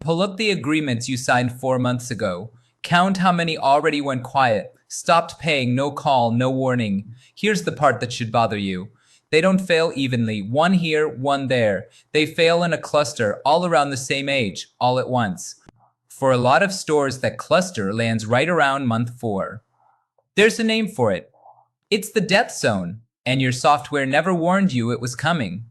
Pull up the agreements you signed 4 months ago. Count how many already went quiet, stopped paying, no call, no warning. Here's the part that should bother you. They don't fail evenly, one here, one there. They fail in a cluster, all around the same age, all at once. For a lot of stores, that cluster lands right around month 4. There's a name for it. It's the death zone, and your software never warned you it was coming.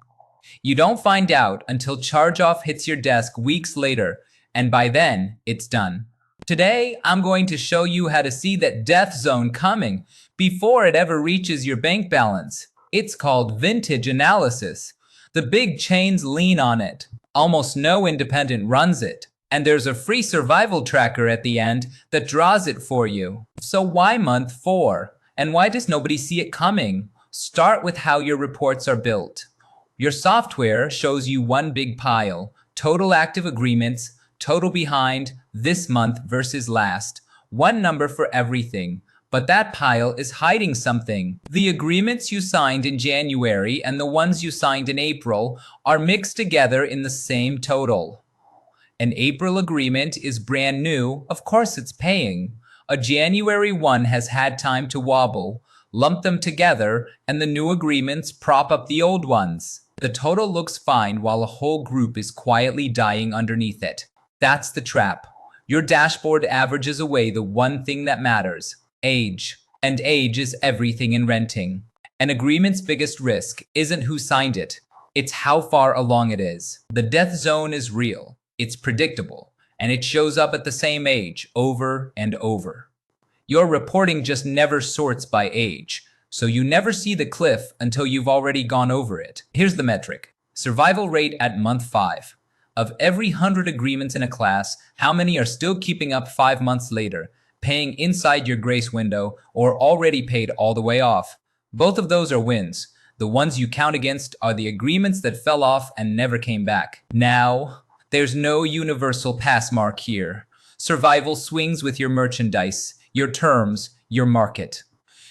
You don't find out until charge-off hits your desk weeks later, and by then, it's done. Today, I'm going to show you how to see that death zone coming before it ever reaches your bank balance. It's called vintage analysis. The big chains lean on it. Almost no independent runs it. And there's a free survival tracker at the end that draws it for you. So why month 4? And why does nobody see it coming? Start with how your reports are built. Your software shows you one big pile, total active agreements, total behind, this month versus last. One number for everything. But that pile is hiding something. The agreements you signed in January and the ones you signed in April are mixed together in the same total. An April agreement is brand new, of course it's paying. A January one has had time to wobble, lump them together, and the new agreements prop up the old ones. The total looks fine while a whole group is quietly dying underneath it. That's the trap. Your dashboard averages away the one thing that matters, age. And age is everything in renting. An agreement's biggest risk isn't who signed it, it's how far along it is. The death zone is real. It's predictable, and it shows up at the same age over and over. Your reporting just never sorts by age, so you never see the cliff until you've already gone over it. Here's the metric. Survival rate at month 5. Of every 100 agreements in a class, how many are still keeping up 5 months later, paying inside your grace window, or already paid all the way off? Both of those are wins. The ones you count against are the agreements that fell off and never came back. Now, there's no universal pass mark here. Survival swings with your merchandise, your terms, your market.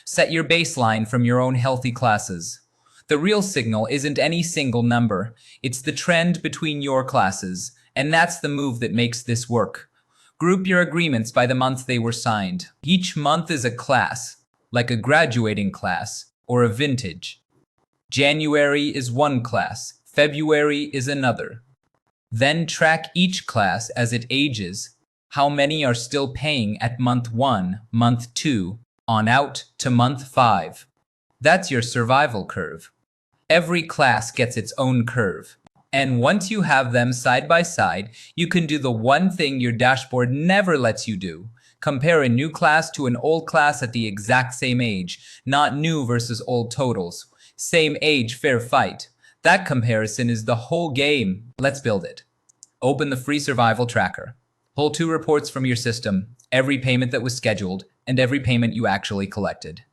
Set your baseline from your own healthy classes. The real signal isn't any single number. It's the trend between your classes, and that's the move that makes this work. Group your agreements by the month they were signed. Each month is a class, like a graduating class or a vintage. January is one class, February is another. Then track each class as it ages. How many are still paying at month 1, month 2, on out to month 5? That's your survival curve. Every class gets its own curve. And once you have them side by side, you can do the one thing your dashboard never lets you do. Compare a new class to an old class at the exact same age, not new versus old totals. Same age, fair fight. That comparison is the whole game. Let's build it. Open the free survival tracker. Pull 2 reports from your system, every payment that was scheduled and every payment you actually collected.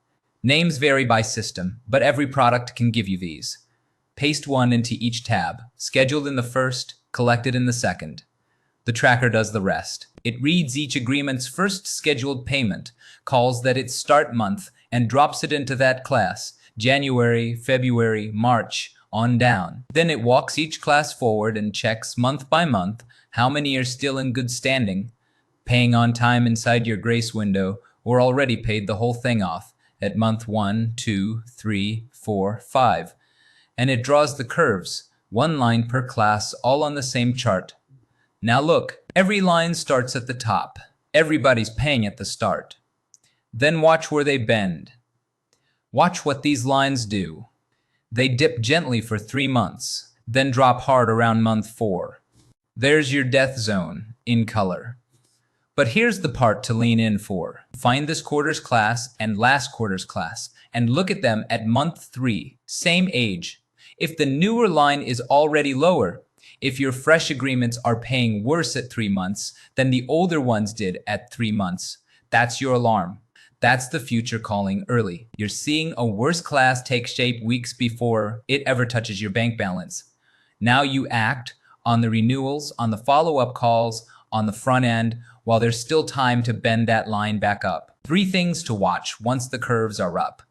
Names vary by system, but every product can give you these. Paste one into each tab, scheduled in the first, collected in the second. The tracker does the rest. It reads each agreement's first scheduled payment, calls that its start month, and drops it into that class, January, February, March, on down. Then it walks each class forward and checks month by month how many are still in good standing, paying on time inside your grace window, or already paid the whole thing off at month 1, 2, 3, 4, 5. And it draws the curves, one line per class, all on the same chart. Now look, every line starts at the top. Everybody's paying at the start. Then watch where they bend. Watch what these lines do. They dip gently for 3 months, then drop hard around month 4. There's your death zone, in color. But here's the part to lean in for. Find this quarter's class and last quarter's class, and look at them at month 3, same age. If the newer line is already lower, if your fresh agreements are paying worse at 3 months than the older ones did at 3 months, that's your alarm. That's the future calling early. You're seeing a worse class take shape weeks before it ever touches your bank balance. Now you act on the renewals, on the follow-up calls, on the front end, while there's still time to bend that line back up. 3 things to watch once the curves are up.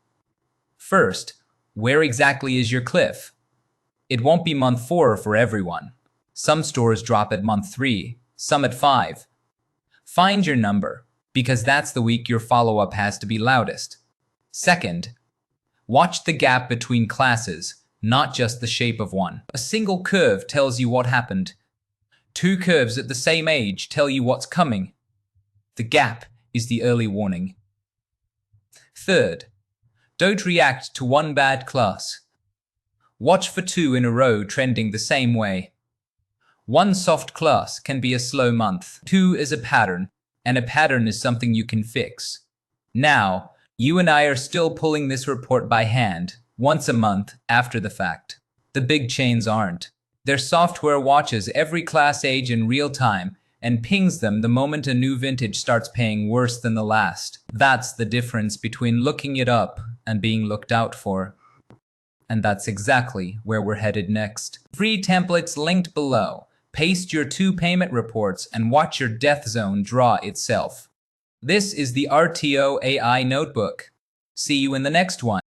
First, where exactly is your cliff? It won't be month 4 for everyone. Some stores drop at month 3, some at 5. Find your number, because that's the week your follow-up has to be loudest. Second, watch the gap between classes, not just the shape of one. A single curve tells you what happened. 2 curves at the same age tell you what's coming. The gap is the early warning. Third, don't react to one bad class. Watch for 2 in a row trending the same way. 1 soft class can be a slow month. 2 is a pattern, and a pattern is something you can fix. Now, you and I are still pulling this report by hand, once a month after the fact. The big chains aren't. Their software watches every class age in real time and pings them the moment a new vintage starts paying worse than the last. That's the difference between looking it up and being looked out for. And that's exactly where we're headed next. Free templates linked below. Paste your 2 payment reports and watch your death zone draw itself. This is the RTO AI Notebook. See you in the next one.